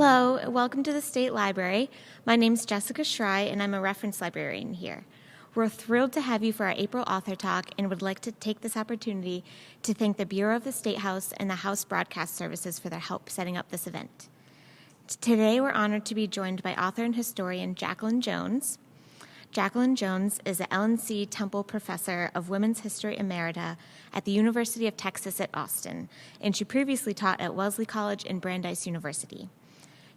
Hello, welcome to the State Library. My name's Jessica Schrei, and I'm a reference librarian here. We're thrilled to have you for our April Author Talk and would like to take this opportunity to thank the Bureau of the State House and the House Broadcast Services for their help setting up this event. Today, we're honored to be joined by author and historian Jacqueline Jones. Jacqueline Jones is a L&C Temple Professor of Women's History Emerita at the University of Texas at Austin, and she previously taught at Wellesley College and Brandeis University.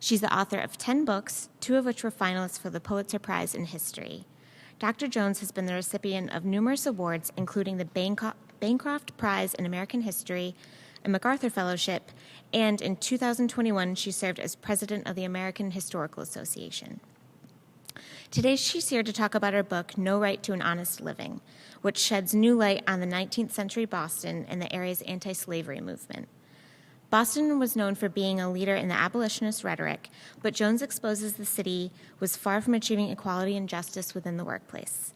She's the author of 10 books, 2 of which were finalists for the Pulitzer Prize in History. Dr. Jones has been the recipient of numerous awards, including the Bancroft Prize in American History, a MacArthur Fellowship, and in 2021, she served as president of the American Historical Association. Today, she's here to talk about her book, No Right to an Honest Living, which sheds new light on the 19th century Boston and the area's anti-slavery movement. Boston was known for being a leader in the abolitionist rhetoric, but Jones exposes the city was far from achieving equality and justice within the workplace.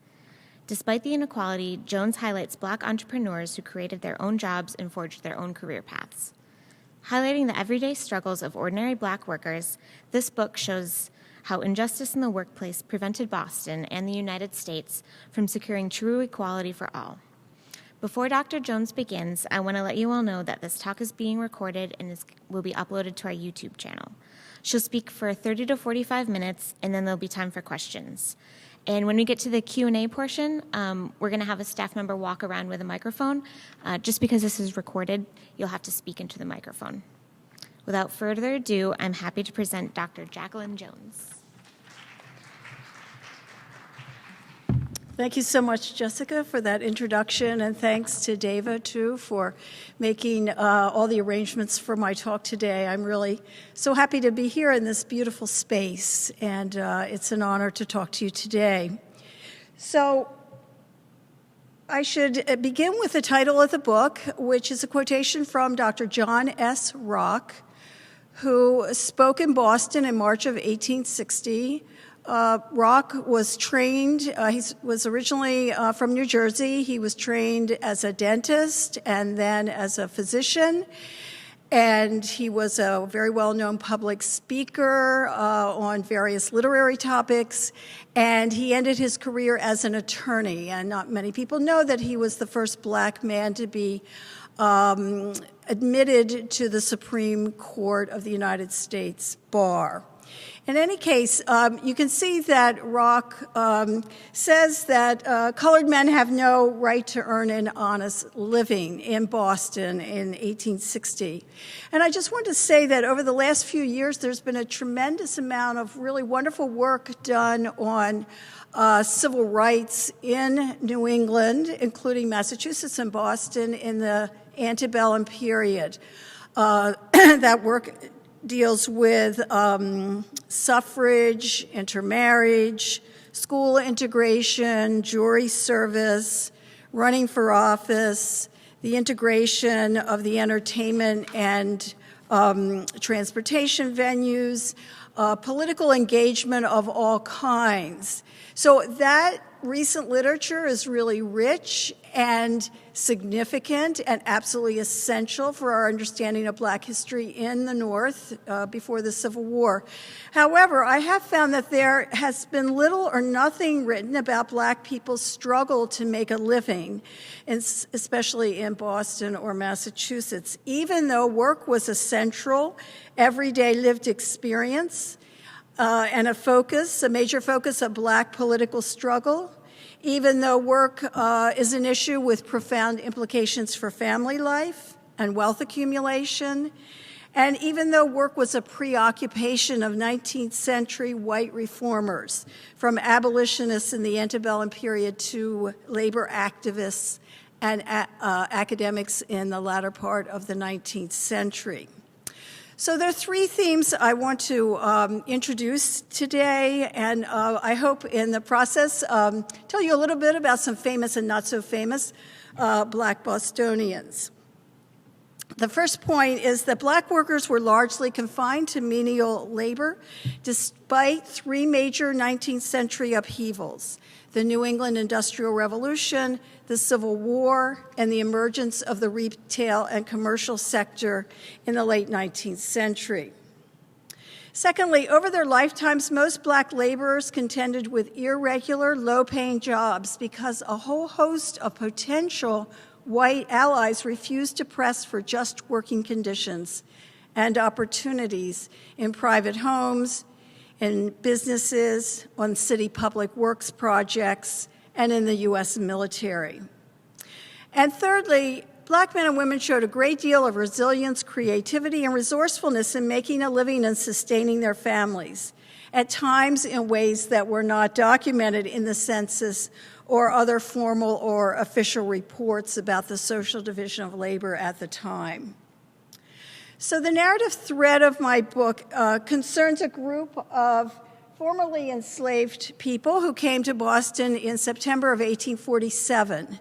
Despite the inequality, Jones highlights Black entrepreneurs who created their own jobs and forged their own career paths. Highlighting the everyday struggles of ordinary Black workers, this book shows how injustice in the workplace prevented Boston and the United States from securing true equality for all. Before Dr. Jones begins, I want to let you all know that this talk is being recorded and will be uploaded to our YouTube channel. She'll speak for 30 to 45 minutes, and then there'll be time for questions. And when we get to the Q&A portion, we're going to have a staff member walk around with a microphone. Just because this is recorded, you'll have to speak into the microphone. Without further ado, I'm happy to present Dr. Jacqueline Jones. Thank you so much, Jessica, for that introduction, and thanks to Deva, too, for making all the arrangements for my talk today. I'm really so happy to be here in this beautiful space, and it's an honor to talk to you today. So I should begin with the title of the book, which is a quotation from Dr. John S. Rock, who spoke in Boston in March of 1860. Rock was trained, he was originally from New Jersey. He was trained as a dentist and then as a physician. And he was a very well-known public speaker on various literary topics. And he ended his career as an attorney. And not many people know that he was the first Black man to be admitted to the Supreme Court of the United States Bar. In any case, you can see that Rock says that colored men have no right to earn an honest living in Boston in 1860. And I just want to say that over the last few years, there's been a tremendous amount of really wonderful work done on civil rights in New England, including Massachusetts and Boston in the antebellum period. That work deals with suffrage, intermarriage, school integration, jury service, running for office, the integration of the entertainment and transportation venues, political engagement of all kinds. So that recent literature is really rich and significant and absolutely essential for our understanding of Black history in the North before the Civil War. However, I have found that there has been little or nothing written about Black people's struggle to make a living, especially in Boston or Massachusetts, even though work was a central, everyday lived experience and a major focus of Black political struggle. Even though work is an issue with profound implications for family life and wealth accumulation, and even though work was a preoccupation of 19th century white reformers, from abolitionists in the antebellum period to labor activists and academics in the latter part of the 19th century. So there are 3 themes I want to introduce today, and I hope in the process tell you a little bit about some famous and not so famous Black Bostonians. The first point is that Black workers were largely confined to menial labor despite 3 major 19th century upheavals: the New England Industrial Revolution, the Civil War, and the emergence of the retail and commercial sector in the late 19th century. Secondly, over their lifetimes, most black laborers contended with irregular, low-paying jobs because a whole host of potential white allies refused to press for just working conditions and opportunities in private homes, in businesses, on city public works projects, and in the U.S. military. And thirdly, black men and women showed a great deal of resilience, creativity, and resourcefulness in making a living and sustaining their families, at times in ways that were not documented in the census or other formal or official reports about the social division of labor at the time. So the narrative thread of my book concerns a group of formerly enslaved people who came to Boston in September of 1847.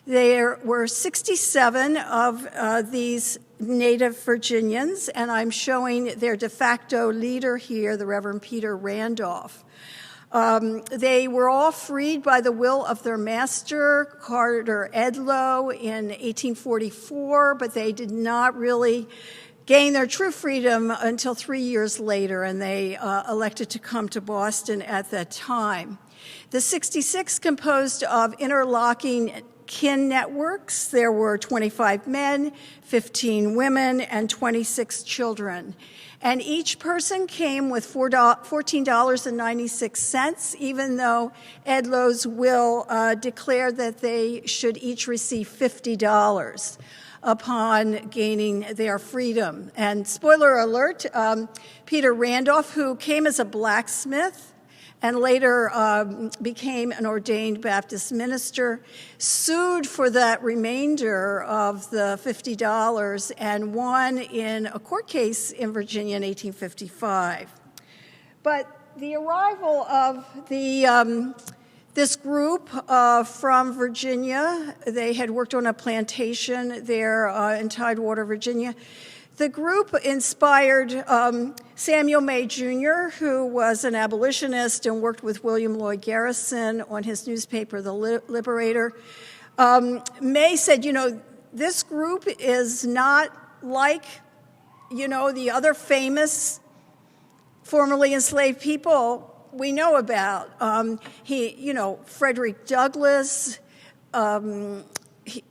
There were 67 of these native Virginians, and I'm showing their de facto leader here, the Reverend Peter Randolph. They were all freed by the will of their master, Carter Edloe, in 1844, but they did not really gain their true freedom until 3 years later, and they elected to come to Boston at that time. The 66 composed of interlocking kin networks. There were 25 men, 15 women, and 26 children. And each person came with $14.96, even though Edloe's will declared that they should each receive $50 upon gaining their freedom. And spoiler alert, Peter Randolph, who came as a blacksmith and later became an ordained Baptist minister, sued for that remainder of the $50 and won in a court case in Virginia in 1855. But the arrival of this group from Virginia, they had worked on a plantation there in Tidewater, Virginia. The group inspired Samuel May Jr., who was an abolitionist and worked with William Lloyd Garrison on his newspaper, The Liberator. May said, this group is not like, the other famous formerly enslaved people we know about. Frederick Douglass, he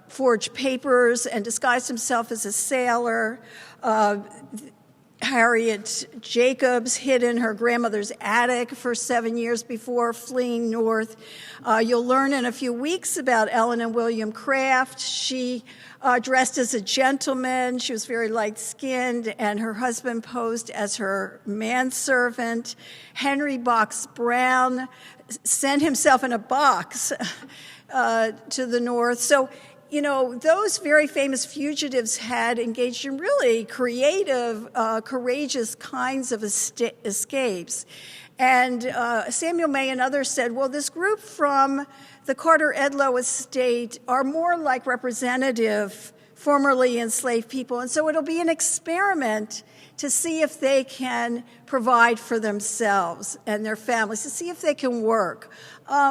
forged papers and disguised himself as a sailor. Harriet Jacobs hid in her grandmother's attic for 7 years before fleeing north. You'll learn in a few weeks about Ellen and William Craft. She dressed as a gentleman. She was very light-skinned, and her husband posed as her manservant. Henry Box Brown sent himself in a box to the north. So, those very famous fugitives had engaged in really creative, courageous kinds of escapes. And Samuel May and others said, well, this group from the Carter Edloe estate are more like representative formerly enslaved people. And so it'll be an experiment to see if they can provide for themselves and their families, to see if they can work,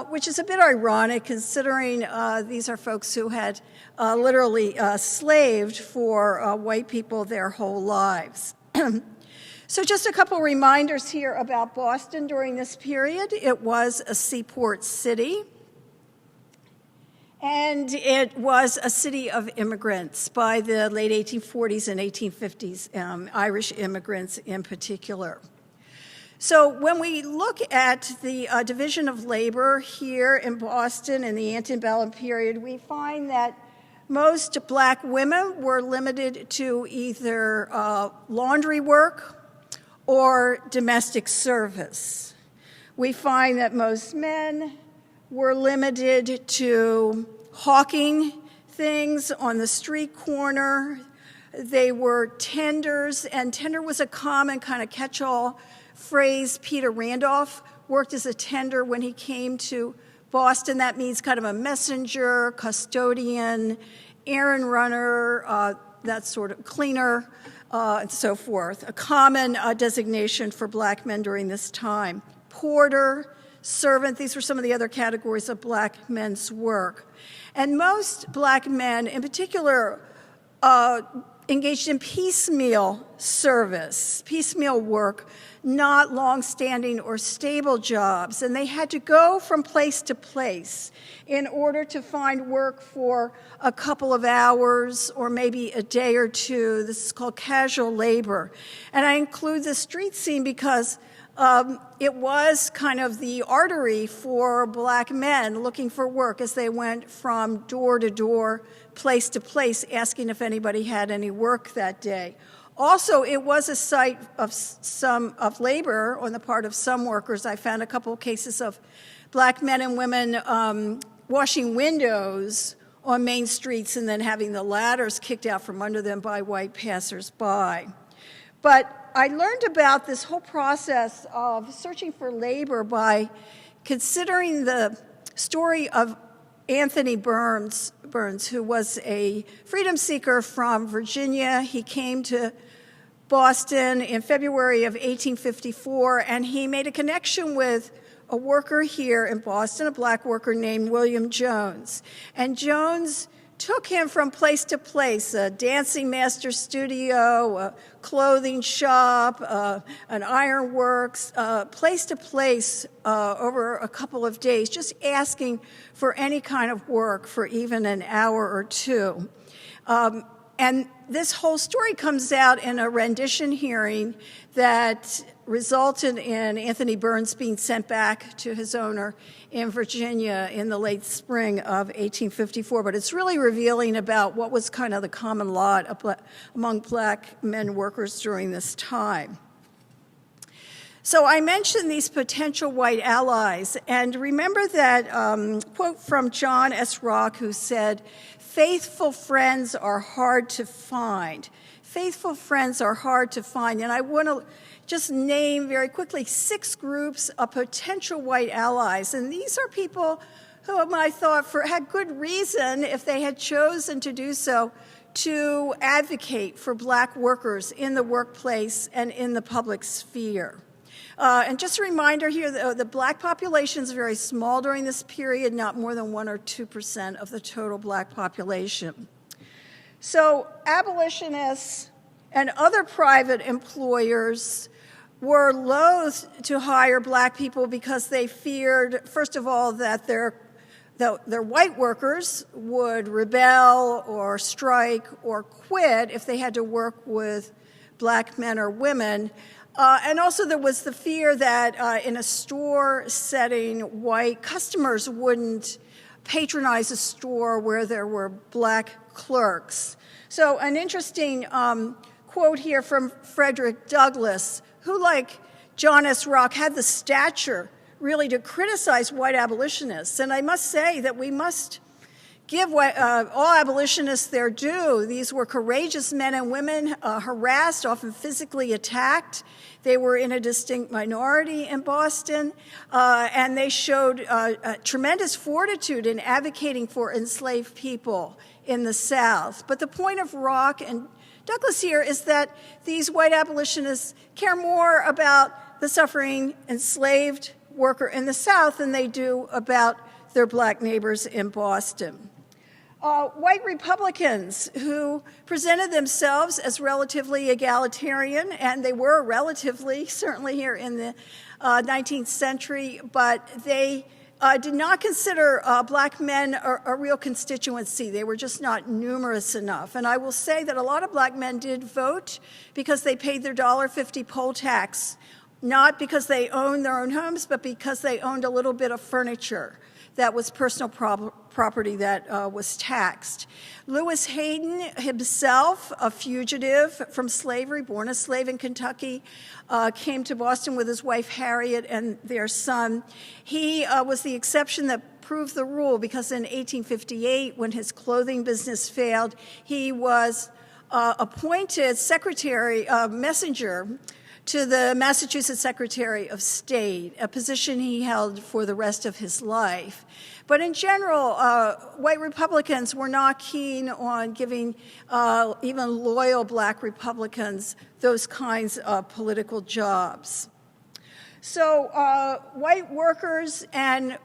which is a bit ironic considering these are folks who had literally slaved for white people their whole lives. So just a couple reminders here about Boston during this period. It was a seaport city, and it was a city of immigrants by the late 1840s and 1850s, Irish immigrants in particular. So when we look at the division of labor here in Boston in the antebellum period, we find that most black women were limited to either laundry work or domestic service. We find that most men were limited to hawking things on the street corner. They were tenders, and tender was a common kind of catch-all phrase. Peter Randolph worked as a tender when he came to Boston. That means kind of a messenger, custodian, errand runner, that sort of cleaner, and so forth. A common designation for black men during this time. Porter, servant, these were some of the other categories of black men's work. And most black men, in particular engaged in piecemeal service, piecemeal work, not long-standing or stable jobs. And they had to go from place to place in order to find work for a couple of hours or maybe a day or two. This is called casual labor. And I include the street scene because it was kind of the artery for black men looking for work as they went from door to door, place to place, asking if anybody had any work that day. Also, it was a site of labor on the part of some workers. I found a couple of cases of black men and women washing windows on main streets and then having the ladders kicked out from under them by white passersby. But I learned about this whole process of searching for labor by considering the story of Anthony Burns, who was a freedom seeker from Virginia. He came to Boston in February of 1854, and he made a connection with a worker here in Boston, a black worker named William Jones. And Jones took him from place to place, a dancing master studio, a clothing shop, an ironworks, place to place over a couple of days, just asking for any kind of work for even an hour or two. And this whole story comes out in a rendition hearing that resulted in Anthony Burns being sent back to his owner in Virginia in the late spring of 1854. But it's really revealing about what was kind of the common lot among black men workers during this time. So I mentioned these potential white allies, and remember that quote from John S. Rock, who said, "Faithful friends are hard to find." Faithful friends are hard to find, and I want to just name very quickly 6 groups of potential white allies, and these are people whom I thought had good reason, if they had chosen to do so, to advocate for black workers in the workplace and in the public sphere. And just a reminder here, the black population is very small during this period, not more than 1 or 2% of the total black population. So abolitionists and other private employers were loath to hire black people because they feared, first of all, that their white workers would rebel or strike or quit if they had to work with black men or women. And also there was the fear that in a store setting, white customers wouldn't patronize a store where there were black clerks. So an interesting quote here from Frederick Douglass, who, like John S. Rock, had the stature really to criticize white abolitionists. And I must say that we must give all abolitionists their due. These were courageous men and women, harassed, often physically attacked. They were in a distinct minority in Boston, and they showed tremendous fortitude in advocating for enslaved people in the South. But the point of Rock and Douglass here is that these white abolitionists care more about the suffering enslaved worker in the South than they do about their black neighbors in Boston. White Republicans who presented themselves as relatively egalitarian, and they were relatively, certainly here in the 19th century, but they did not consider black men a real constituency. They were just not numerous enough. And I will say that a lot of black men did vote because they paid their $1.50 poll tax, not because they owned their own homes, but because they owned a little bit of furniture that was personal property that was taxed. Lewis Hayden himself, a fugitive from slavery, born a slave in Kentucky, came to Boston with his wife Harriet and their son. He was the exception that proved the rule because in 1858, when his clothing business failed, he was appointed messenger to the Massachusetts Secretary of State, a position he held for the rest of his life. But in general, white Republicans were not keen on giving even loyal black Republicans those kinds of political jobs. So white workers and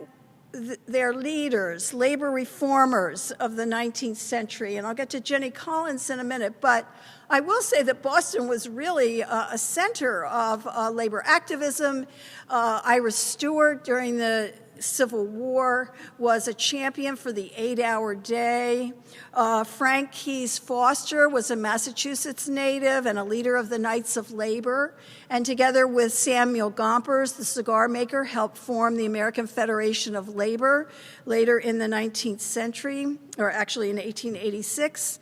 their leaders, labor reformers of the 19th century. And I'll get to Jenny Collins in a minute, but I will say that Boston was really a center of labor activism. Iris Stewart, during the Civil War, was a champion for the 8-hour day. Frank Keyes Foster was a Massachusetts native and a leader of the Knights of Labor, and together with Samuel Gompers, the cigar maker, helped form the American Federation of Labor later in the 19th century, or actually in 1886.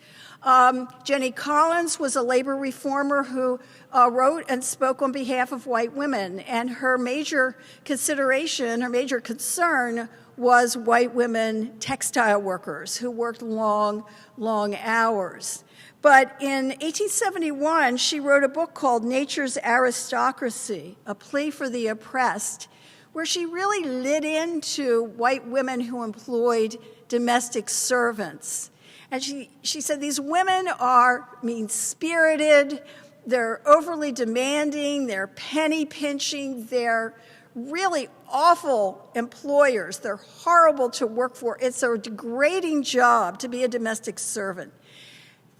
Jenny Collins was a labor reformer who wrote and spoke on behalf of white women, and her major consideration, her major concern was white women textile workers who worked long, long hours. But in 1871, she wrote a book called Nature's Aristocracy, a plea for the oppressed, where she really lit into white women who employed domestic servants. And she said these women are mean-spirited, they're overly demanding, they're penny-pinching, they're really awful employers, they're horrible to work for. It's a degrading job to be a domestic servant.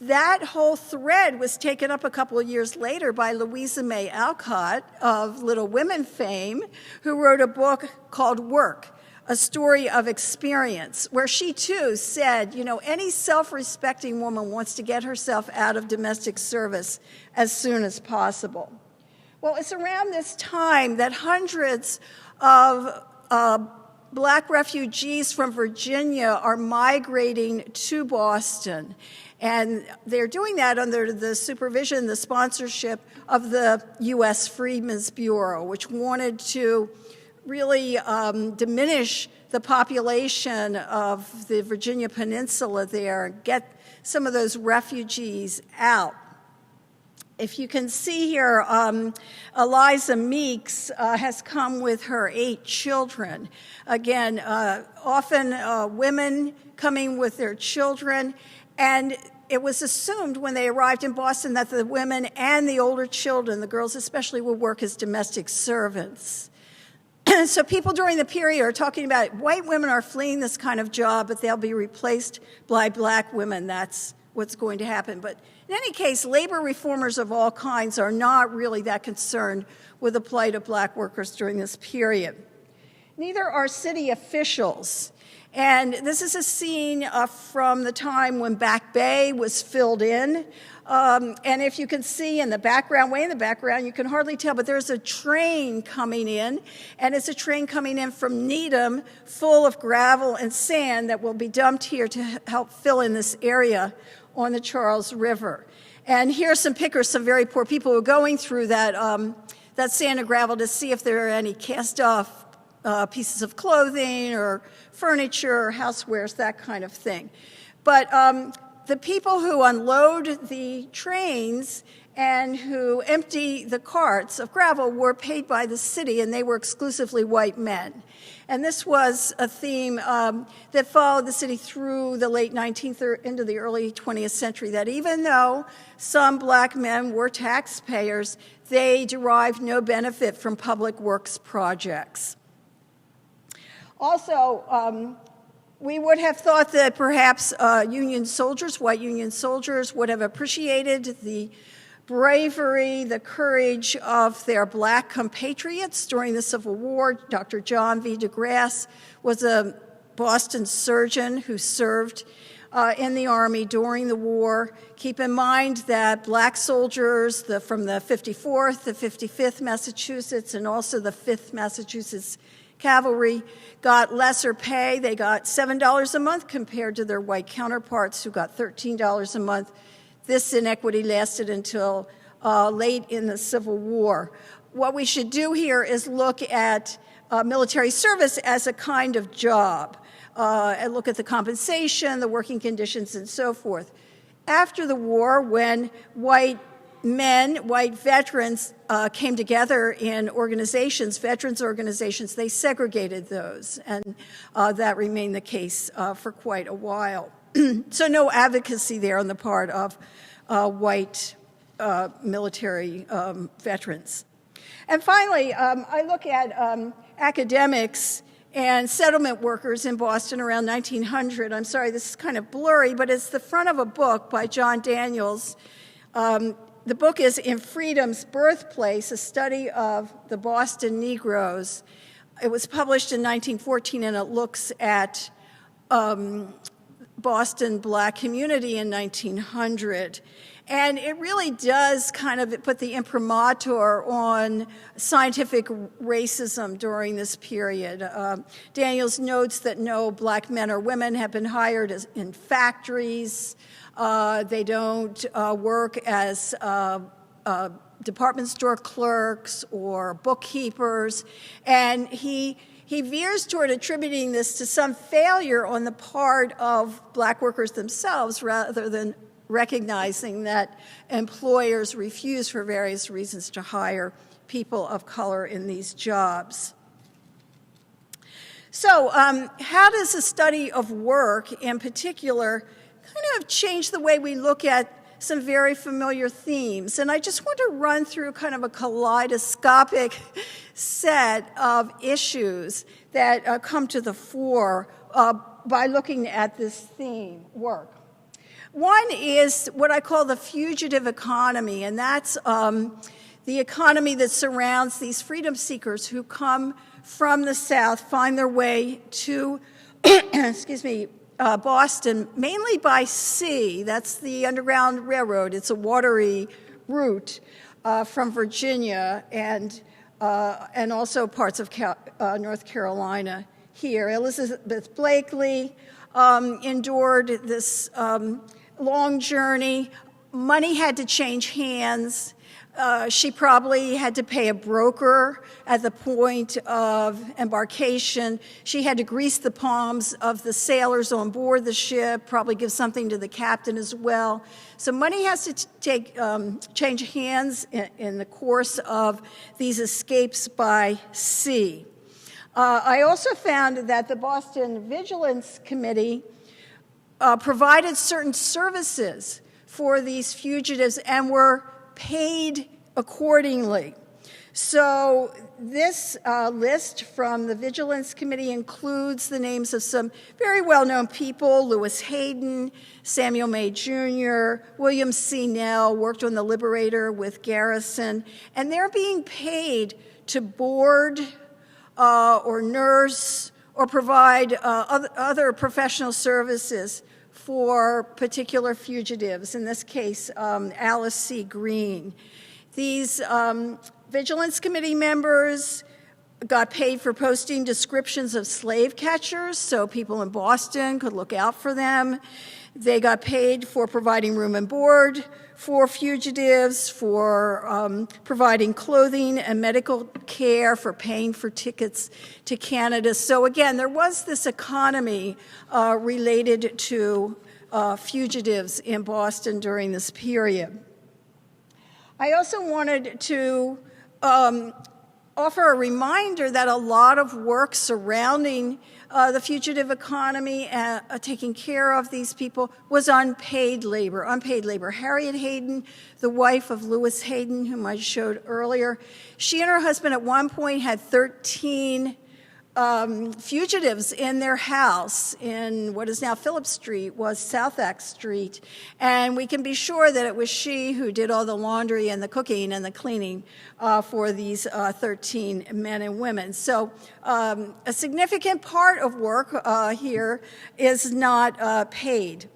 That whole thread was taken up a couple of years later by Louisa May Alcott of Little Women fame, who wrote a book called Work, a story of experience, where she too said, you know, any self-respecting woman wants to get herself out of domestic service as soon as possible. Well, it's around this time that hundreds of Black refugees from Virginia are migrating to Boston. And they're doing that under the supervision, the sponsorship of the U.S. Freedmen's Bureau, which wanted to really diminish the population of the Virginia Peninsula there and get some of those refugees out. If you can see here, Eliza Meeks has come with her 8 children. Again, often women coming with their children, and it was assumed when they arrived in Boston that the women and the older children, the girls especially, would work as domestic servants. So people during the period are talking about white women are fleeing this kind of job, but they'll be replaced by black women. That's what's going to happen. But in any case, labor reformers of all kinds are not really that concerned with the plight of black workers during this period. Neither are city officials. And this is a scene from the time when Back Bay was filled in. And if you can see in the background, way in the background, you can hardly tell, but there's a train coming in, and it's a train coming in from Needham full of gravel and sand that will be dumped here to help fill in this area on the Charles River. And here's some pickers, some very poor people who are going through that sand and gravel to see if there are any cast-off pieces of clothing or furniture or housewares, that kind of thing. But the people who unload the trains and who empty the carts of gravel were paid by the city, and they were exclusively white men. And this was a theme that followed the city through the late 19th or into the early 20th century, that even though some black men were taxpayers, they derived no benefit from public works projects. Also, we would have thought that perhaps Union soldiers, white Union soldiers, would have appreciated the bravery, the courage of their black compatriots during the Civil War. Dr. John V. DeGrasse was a Boston surgeon who served in the Army during the war. Keep in mind that black soldiers from the 54th, the 55th Massachusetts, and also the 5th Massachusetts Cavalry got lesser pay. They got $7 a month compared to their white counterparts who got $13 a month. This inequity lasted until late in the Civil War. What we should do here is look at military service as a kind of job, and look at the compensation, the working conditions, and so forth. After the war, when white veterans came together in organizations, veterans organizations, they segregated those, and that remained the case for quite a while. So no advocacy there on the part of white military veterans. And finally, I look at academics and settlement workers in Boston around 1900. I'm sorry, this is kind of blurry, but it's the front of a book by John Daniels. The book is In Freedom's Birthplace, a study of the Boston Negroes. It was published in 1914, and it looks at Boston black community in 1900. And it really does kind of put the imprimatur on scientific racism during this period. Daniels notes that no black men or women have been hired in factories. They don't work as department store clerks or bookkeepers. And he veers toward attributing this to some failure on the part of black workers themselves rather than recognizing that employers refuse for various reasons to hire people of color in these jobs. So how does the study of work in particular kind of change the way we look at some very familiar themes? And I just want to run through kind of a kaleidoscopic set of issues that come to the fore by looking at this theme, work. One is what I call the fugitive economy, and that's the economy that surrounds these freedom seekers who come from the South, find their way to, Boston, mainly by sea. That's the Underground Railroad. It's a watery route from Virginia and also parts of North Carolina here. Elizabeth Blakely endured this long journey. Money had to change hands. She probably had to pay a broker at the point of embarkation. She had to grease the palms of the sailors on board the ship, probably give something to the captain as well. So money has to change hands in the course of these escapes by sea. I also found that the Boston Vigilance Committee provided certain services for these fugitives and were paid accordingly. So this list from the Vigilance Committee includes the names of some very well-known people: Lewis Hayden, Samuel May Jr., William C. Nell worked on the Liberator with Garrison, and they're being paid to board or nurse or provide other professional services for particular fugitives, in this case, Alice C. Green. These Vigilance Committee members got paid for posting descriptions of slave catchers, so people in Boston could look out for them. They got paid for providing room and board for fugitives, for providing clothing and medical care, for paying for tickets to Canada. So again, there was this economy related to fugitives in Boston during this period. I also wanted to offer a reminder that a lot of work surrounding the fugitive economy, taking care of these people, was unpaid labor. Harriet Hayden, the wife of Lewis Hayden, whom I showed earlier, she and her husband at one point had 13 fugitives in their house in what is now Phillips Street, was Southack Street. And we can be sure that it was she who did all the laundry and the cooking and the cleaning for these 13 men and women. So a significant part of work here is not paid.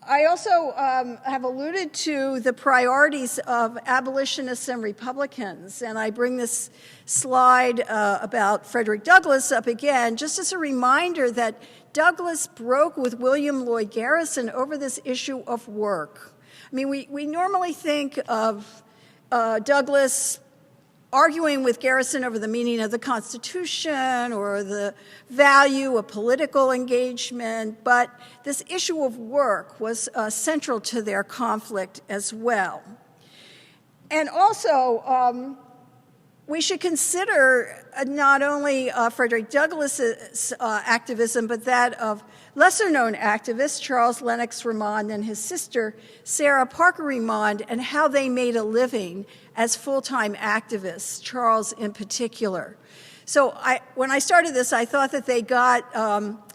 I also have alluded to the priorities of abolitionists and Republicans, and I bring this slide about Frederick Douglass up again, just as a reminder that Douglass broke with William Lloyd Garrison over this issue of work. I mean, we normally think of Douglass arguing with Garrison over the meaning of the Constitution or the value of political engagement, but this issue of work was central to their conflict as well. And also, we should consider not only Frederick Douglass's activism, but that of lesser-known activists, Charles Lennox Remond and his sister, Sarah Parker Remond, and how they made a living as full-time activists, Charles in particular. So when I started this, I thought that they got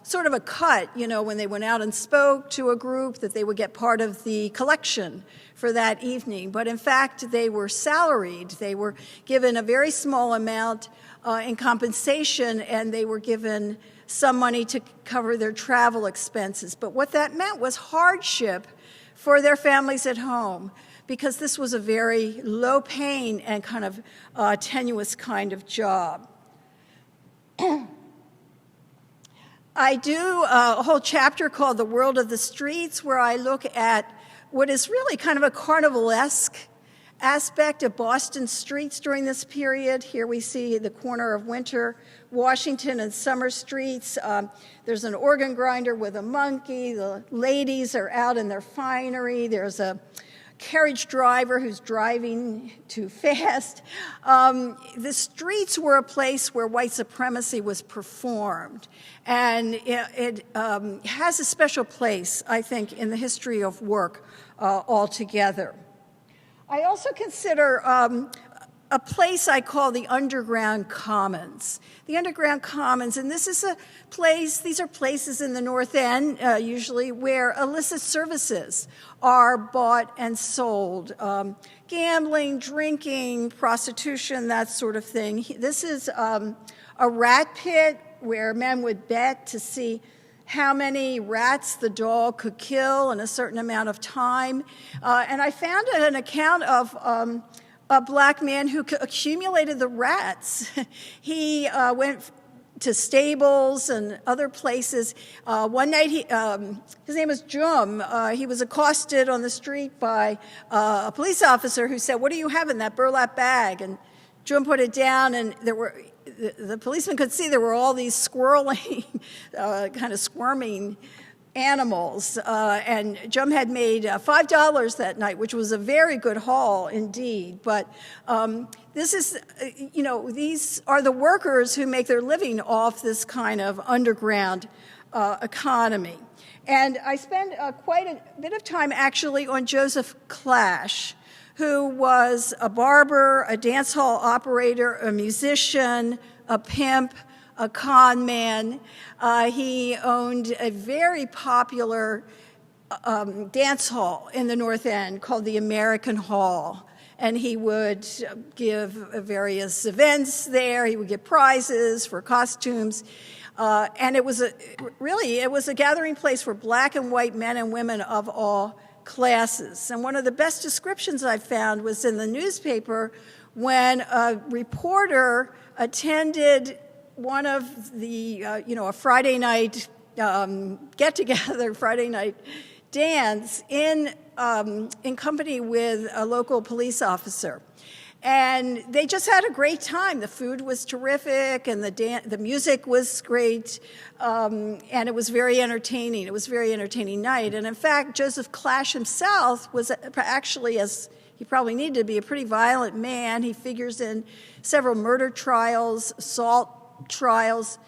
sort of a cut, when they went out and spoke to a group, that they would get part of the collection for that evening. But in fact, they were salaried. They were given a very small amount in compensation, and they were given some money to cover their travel expenses. But what that meant was hardship for their families at home, because this was a very low-paying and kind of tenuous kind of job. I do a whole chapter called The World of the Streets, where I look at what is really kind of a carnivalesque aspect of Boston streets during this period. Here we see the corner of Winter, Washington, and Summer Streets. There's an organ grinder with a monkey. The ladies are out in their finery. There's a carriage driver who's driving too fast. The streets were a place where white supremacy was performed, and it has a special place, I think, in the history of work altogether. I also consider a place I call the Underground Commons. The Underground Commons, and this is a place, these are places in the North End, usually, where illicit services are bought and sold. Gambling, drinking, prostitution, that sort of thing. This is a rat pit where men would bet to see how many rats the dog could kill in a certain amount of time. And I found an account of a black man who accumulated the rats. He went to stables and other places. One night, his name was Jum. He was accosted on the street by a police officer who said, "What do you have in that burlap bag?" And Jum put it down, and the policeman could see there were all these squirreling, kind of squirming animals. And Jum had made $5 that night, which was a very good haul indeed. But this is, these are the workers who make their living off this kind of underground economy. And I spent quite a bit of time actually on Joseph Clash, who was a barber, a dance hall operator, a musician, a pimp, a con man. He owned a very popular dance hall in the North End called the American Hall. And he would give various events there. He would give prizes for costumes. And it was a gathering place for black and white men and women of all classes. And one of the best descriptions I found was in the newspaper when a reporter attended one of the, a Friday night get-together, Friday night dance in company with a local police officer. And they just had a great time. The food was terrific, and the music was great, and it was very entertaining. It was a very entertaining night. And in fact, Joseph Clash himself was actually, as he probably needed to be, a pretty violent man. He figures in several murder trials, assault trials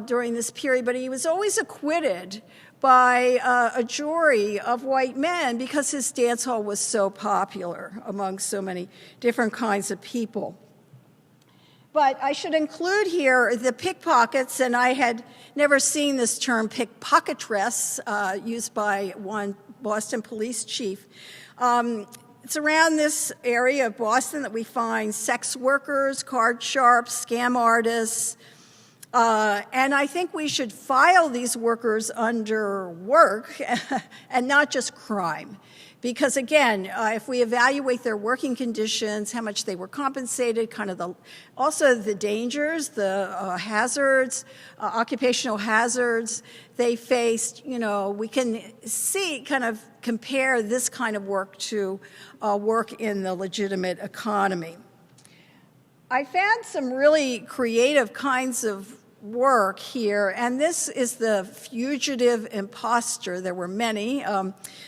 during this period, but he was always acquitted by a jury of white men because his dance hall was so popular among so many different kinds of people. But I should include here the pickpockets, and I had never seen this term pickpocketress used by one Boston police chief. It's around this area of Boston that we find sex workers, card sharps, scam artists, and I think we should file these workers under work and not just crime. Because again, if we evaluate their working conditions, how much they were compensated, kind of also the dangers, the hazards, occupational hazards they faced, we can see, kind of compare this kind of work to work in the legitimate economy. I found some really creative kinds of work here, and this is the fugitive imposter. There were many.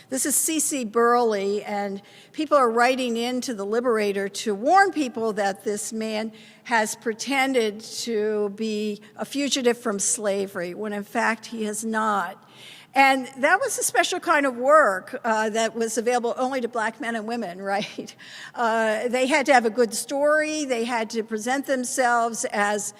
This is C.C. Burley, and people are writing into the Liberator to warn people that this man has pretended to be a fugitive from slavery, when in fact he has not. And that was a special kind of work that was available only to black men and women, right? They had to have a good story. They had to present themselves as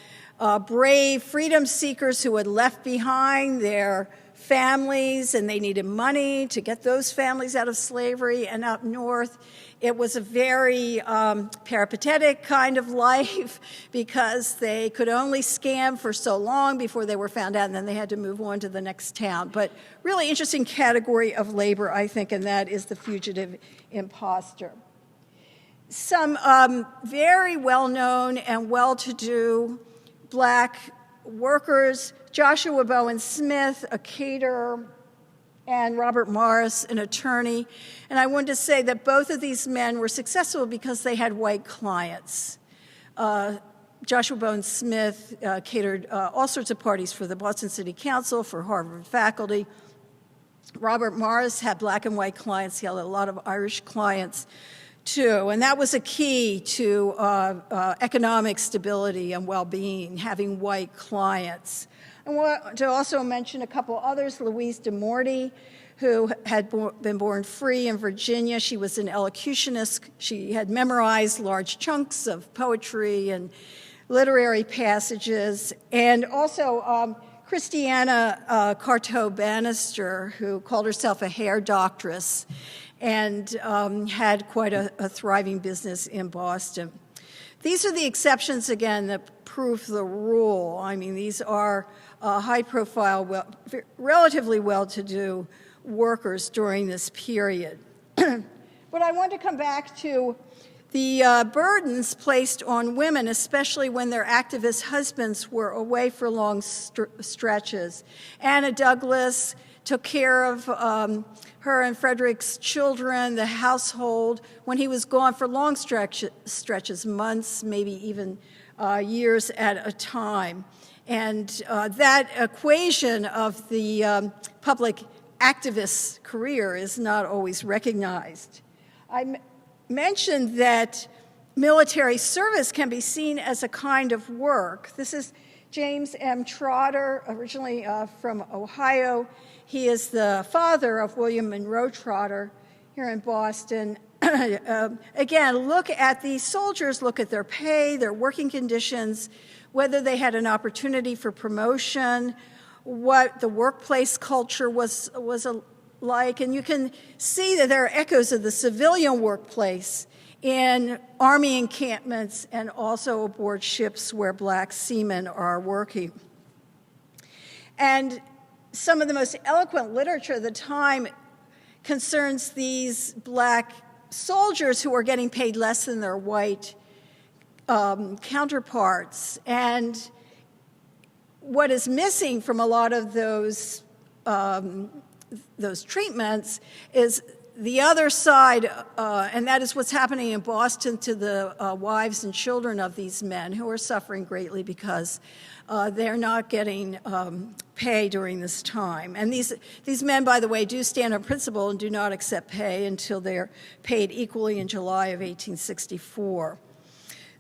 brave freedom seekers who had left behind their families, and they needed money to get those families out of slavery. And up north, it was a very peripatetic kind of life because they could only scam for so long before they were found out, and then they had to move on to the next town. But really interesting category of labor, I think, and that is the fugitive imposter. Some very well-known and well-to-do black workers: Joshua Bowen Smith, a caterer, and Robert Morris, an attorney. And I wanted to say that both of these men were successful because they had white clients. Joshua Bowen Smith catered all sorts of parties for the Boston City Council, for Harvard faculty. Robert Morris had black and white clients. He had a lot of Irish clients, too. And that was a key to economic stability and well-being, having white clients. I want to also mention a couple others. Louise DeMorty, who had been born free in Virginia. She was an elocutionist. She had memorized large chunks of poetry and literary passages. And also Christiana Carto Bannister, who called herself a hair doctress and had quite a thriving business in Boston. These are the exceptions, again, that prove the rule. I mean, these are high-profile, relatively well-to-do workers during this period. But I want to come back to the burdens placed on women, especially when their activist husbands were away for long stretches. Anna Douglas took care of her and Frederick's children, the household, when he was gone for long stretches, months, maybe even years at a time. And that equation of the public activist's career is not always recognized. I mentioned that military service can be seen as a kind of work. This is James M. Trotter, originally from Ohio. He is the father of William Monroe Trotter here in Boston. Again, look at these soldiers, look at their pay, their working conditions, whether they had an opportunity for promotion, what the workplace culture was like. And you can see that there are echoes of the civilian workplace in Army encampments and also aboard ships where black seamen are working. And some of the most eloquent literature of the time concerns these black soldiers who are getting paid less than their white counterparts. And what is missing from a lot of those treatments is the other side, and that is what's happening in Boston to the wives and children of these men who are suffering greatly because they're not getting pay during this time. And these men, by the way, do stand on principle and do not accept pay until they're paid equally in July of 1864.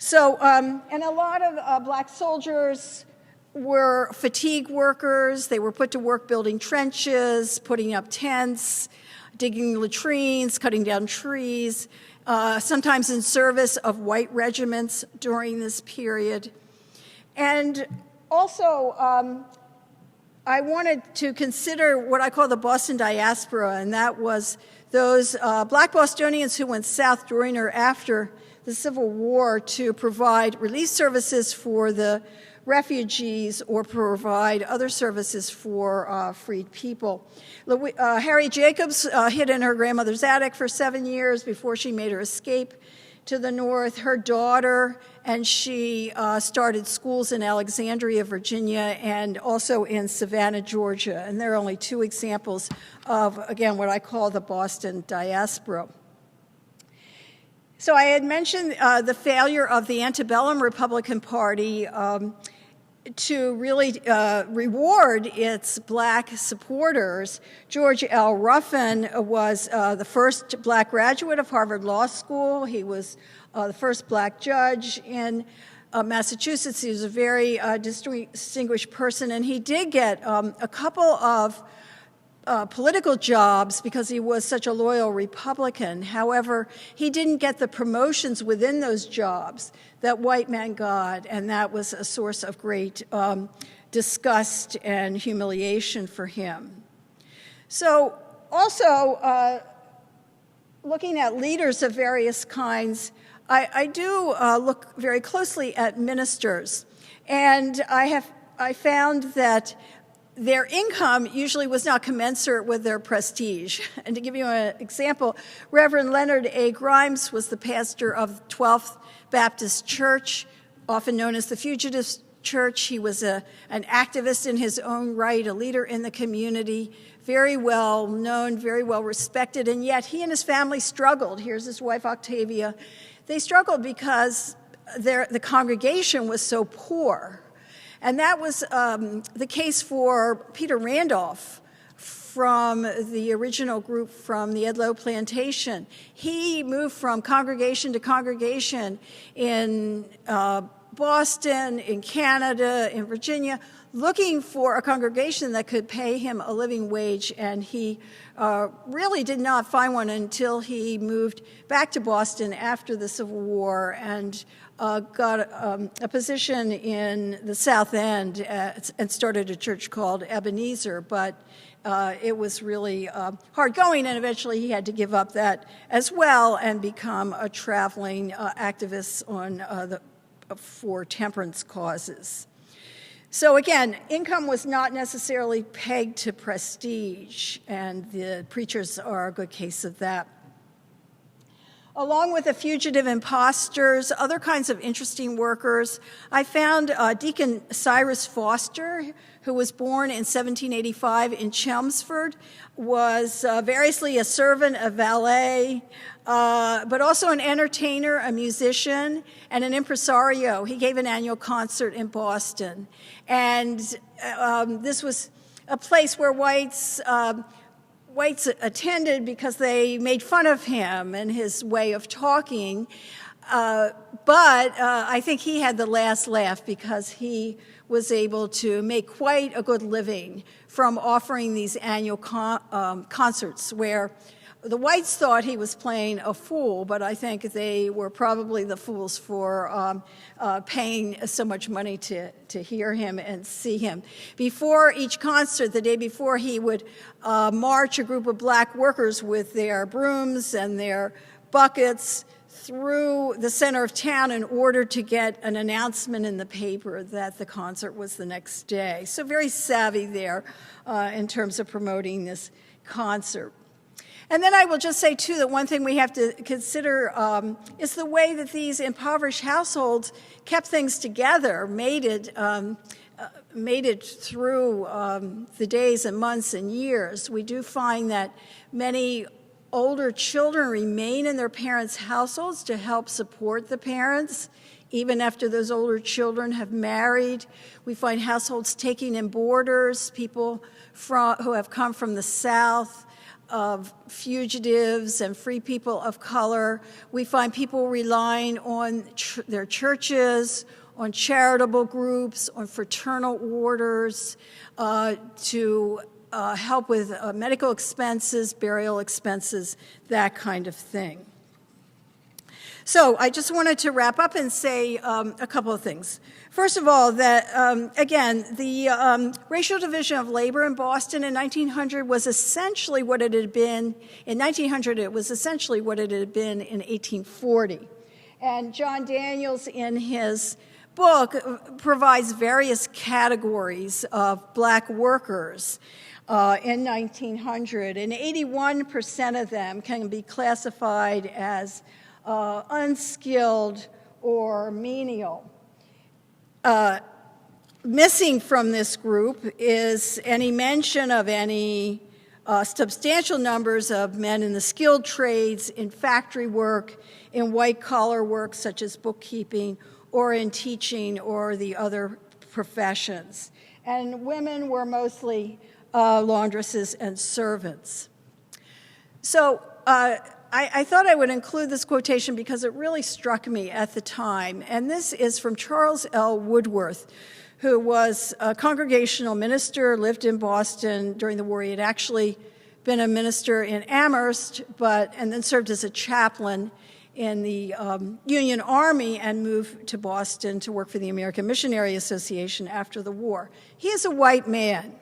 So, and a lot of black soldiers were fatigue workers. They were put to work building trenches, putting up tents, digging latrines, cutting down trees, sometimes in service of white regiments during this period. And also, I wanted to consider what I call the Boston diaspora, and that was those black Bostonians who went south during or after the Civil War to provide relief services for the refugees or provide other services for freed people. Harry Jacobs hid in her grandmother's attic for 7 years before she made her escape to the north. Her daughter and she started schools in Alexandria, Virginia, and also in Savannah, Georgia. And there are only two examples of, again, what I call the Boston diaspora. So I had mentioned the failure of the antebellum Republican Party to really reward its black supporters. George L. Ruffin was the first black graduate of Harvard Law School. He was the first black judge in Massachusetts. He was a very distinguished person, and he did get a couple of political jobs because he was such a loyal Republican. However, he didn't get the promotions within those jobs that white men got, and that was a source of great disgust and humiliation for him. So also, looking at leaders of various kinds, I do look very closely at ministers, and I found that their income usually was not commensurate with their prestige. And to give you an example, Reverend Leonard A. Grimes was the pastor of 12th Baptist Church, often known as the Fugitive Church. He was an activist in his own right, a leader in the community, very well known, very well respected, and yet he and his family struggled. Here's his wife, Octavia. They struggled because the congregation was so poor. And that was the case for Peter Randolph from the original group from the Edlow Plantation. He moved from congregation to congregation in Boston, in Canada, in Virginia, looking for a congregation that could pay him a living wage, and he really did not find one until he moved back to Boston after the Civil War and got a position in the South End and started a church called Ebenezer, but it was really hard going, and eventually he had to give up that as well and become a traveling activist for temperance causes. So again, income was not necessarily pegged to prestige, and the preachers are a good case of that. Along with the fugitive imposters, other kinds of interesting workers, I found Deacon Cyrus Foster, who was born in 1785 in Chelmsford, was variously a servant, a valet, but also an entertainer, a musician, and an impresario. He gave an annual concert in Boston. And this was a place where whites attended because they made fun of him and his way of talking. But I think he had the last laugh because he was able to make quite a good living from offering these annual concerts where the whites thought he was playing a fool, but I think they were probably the fools for paying so much money to hear him and see him. Before each concert, the day before, he would march a group of black workers with their brooms and their buckets through the center of town in order to get an announcement in the paper that the concert was the next day. So very savvy there in terms of promoting this concert. And then I will just say, too, that one thing we have to consider is the way that these impoverished households kept things together, made it through the days and months and years. We do find that many older children remain in their parents' households to help support the parents, even after those older children have married. We find households taking in boarders, people who have come from the South, of fugitives and free people of color. We find people relying on their churches, on charitable groups, on fraternal orders to help with medical expenses, burial expenses, that kind of thing. So I just wanted to wrap up and say a couple of things. First of all, that, again, the racial division of labor in Boston in 1900 was essentially what it had been. In 1900, it was essentially what it had been in 1840. And John Daniels, in his book, provides various categories of black workers in 1900, and 81% of them can be classified as unskilled or menial. Missing from this group is any mention of any substantial numbers of men in the skilled trades, in factory work, in white-collar work such as bookkeeping, or in teaching or the other professions. And women were mostly laundresses and servants. So I thought I would include this quotation because it really struck me at the time. And this is from Charles L. Woodworth, who was a congregational minister, lived in Boston during the war. He had actually been a minister in Amherst, and then served as a chaplain in the Union Army and moved to Boston to work for the American Missionary Association after the war. He is a white man.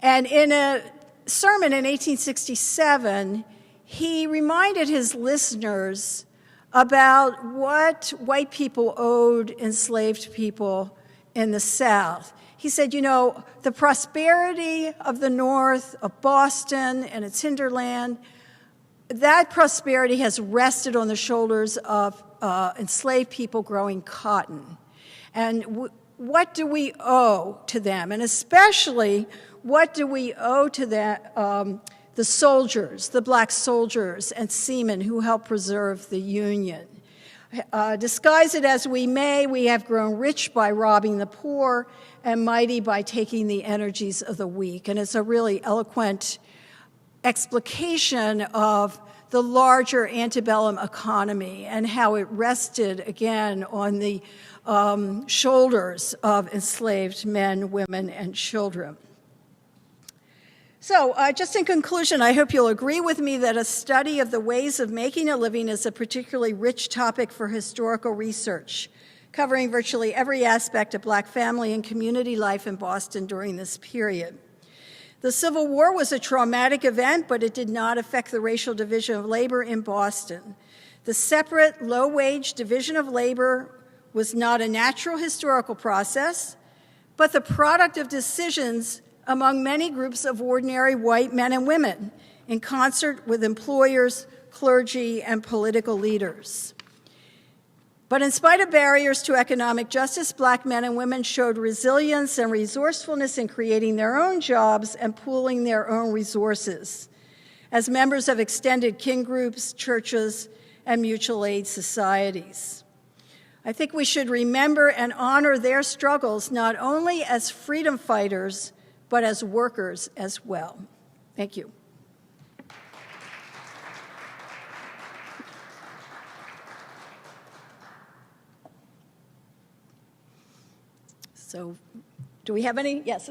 And in a sermon in 1867, he reminded his listeners about what white people owed enslaved people in the South. He said, you know, the prosperity of the North, of Boston and its hinterland, that prosperity has rested on the shoulders of enslaved people growing cotton. And what do we owe to them? And especially, what do we owe to the soldiers, the black soldiers and seamen who helped preserve the Union? Disguise it as we may, we have grown rich by robbing the poor and mighty by taking the energies of the weak. And it's a really eloquent explication of the larger antebellum economy and how it rested, again, on the shoulders of enslaved men, women, and children. So just in conclusion, I hope you'll agree with me that a study of the ways of making a living is a particularly rich topic for historical research, covering virtually every aspect of Black family and community life in Boston during this period. The Civil War was a traumatic event, but it did not affect the racial division of labor in Boston. The separate, low-wage division of labor was not a natural historical process, but the product of decisions among many groups of ordinary white men and women, in concert with employers, clergy, and political leaders. But in spite of barriers to economic justice, Black men and women showed resilience and resourcefulness in creating their own jobs and pooling their own resources as members of extended kin groups, churches, and mutual aid societies. I think we should remember and honor their struggles not only as freedom fighters, but as workers as well. Thank you. So, do we have any? Yes.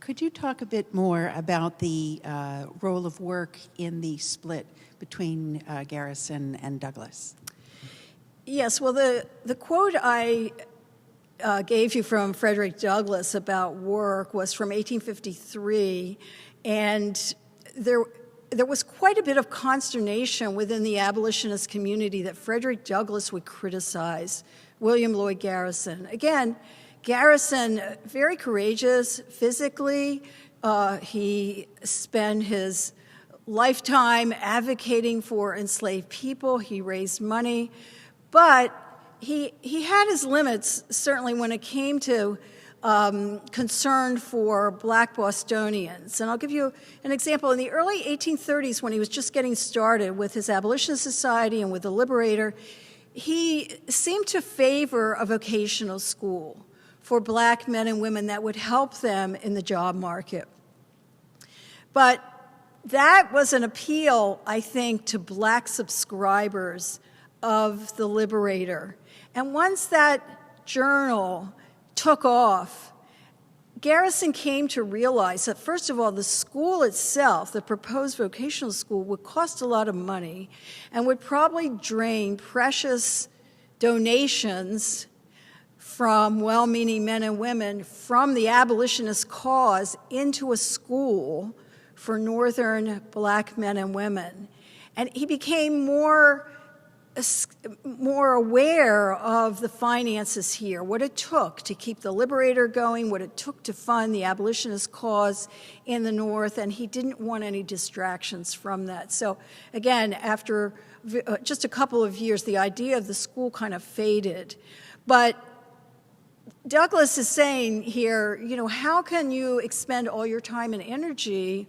Could you talk a bit more about the role of work in the split between Garrison and Douglass? Yes, well, the quote I gave you from Frederick Douglass about work was from 1853, and there was quite a bit of consternation within the abolitionist community that Frederick Douglass would criticize William Lloyd Garrison. Again, Garrison, very courageous physically. He spent his lifetime advocating for enslaved people. He raised money. But he had his limits, certainly when it came to concern for Black Bostonians. And I'll give you an example. In the early 1830s, when he was just getting started with his Abolitionist Society and with the Liberator, he seemed to favor a vocational school for Black men and women that would help them in the job market. But that was an appeal, I think, to Black subscribers of the Liberator. And once that journal took off, Garrison came to realize that, first of all, the school itself, the proposed vocational school, would cost a lot of money and would probably drain precious donations from well-meaning men and women from the abolitionist cause into a school for Northern Black men and women. And he became more aware of the finances here, what it took to keep the Liberator going, what it took to fund the abolitionist cause in the North, and he didn't want any distractions from that. So again, after just a couple of years, the idea of the school kind of faded. But Douglass is saying here, you know, how can you expend all your time and energy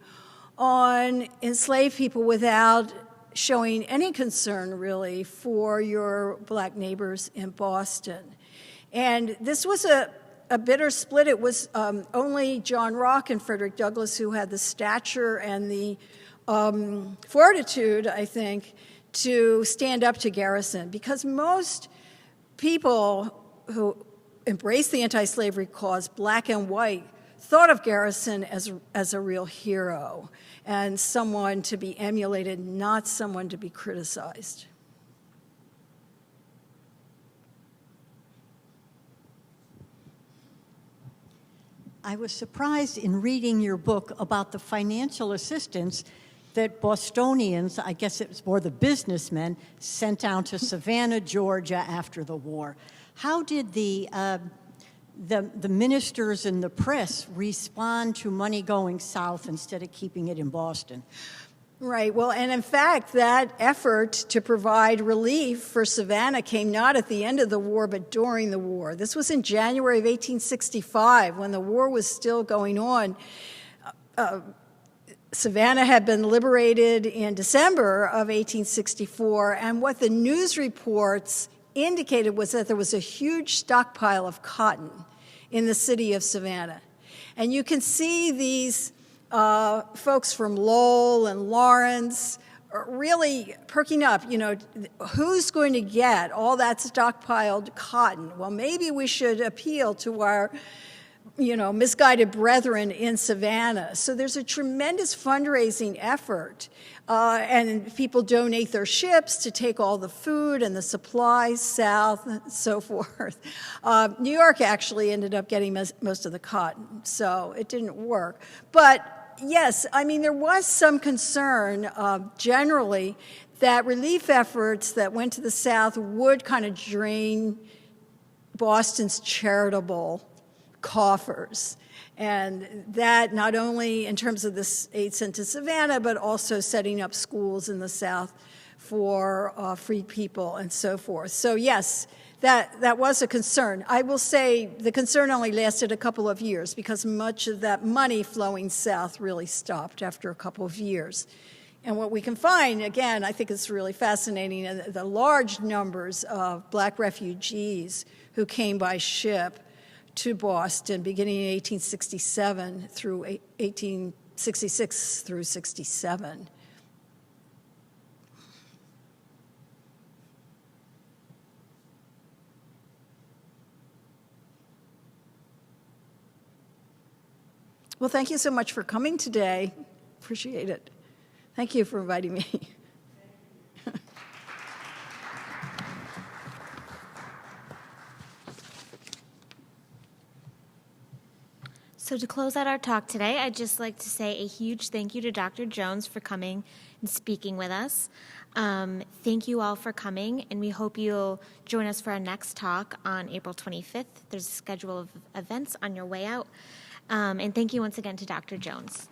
on enslaved people without showing any concern, really, for your black neighbors in Boston. And this was a bitter split. It was only John Rock and Frederick Douglass who had the stature and the fortitude, I think, to stand up to Garrison, because most people who embraced the anti-slavery cause, black and white, thought of Garrison as a real hero and someone to be emulated, not someone to be criticized. I was surprised in reading your book about the financial assistance that Bostonians, I guess it was more the businessmen, sent down to Savannah, Georgia after the war. How did the ministers and the press respond to money going south instead of keeping it in Boston? Right. Well, and in fact, that effort to provide relief for Savannah came not at the end of the war, but during the war. This was in January of 1865, when the war was still going on. Savannah had been liberated in December of 1864, and what the news reports indicated was that there was a huge stockpile of cotton in the city of Savannah. And you can see these folks from Lowell and Lawrence are really perking up. You know, who's going to get all that stockpiled cotton? Well, maybe we should appeal to our, misguided brethren in Savannah. So there's a tremendous fundraising effort, and people donate their ships to take all the food and the supplies south and so forth. New York actually ended up getting most of the cotton, so it didn't work. But yes, I mean, there was some concern generally that relief efforts that went to the South would kind of drain Boston's charitable coffers. And that not only in terms of this aid sent to Savannah, but also setting up schools in the South for freed people and so forth. So yes, that was a concern. I will say the concern only lasted a couple of years because much of that money flowing south really stopped after a couple of years. And what we can find, again, I think it's really fascinating, the large numbers of black refugees who came by ship to Boston beginning in 1867 through 1866 through 67. Well, thank you so much for coming today. Appreciate it. Thank you for inviting me. So to close out our talk today, I'd just like to say a huge thank you to Dr. Jones for coming and speaking with us. Thank you all for coming, and we hope you'll join us for our next talk on April 25th. There's a schedule of events on your way out. And thank you once again to Dr. Jones.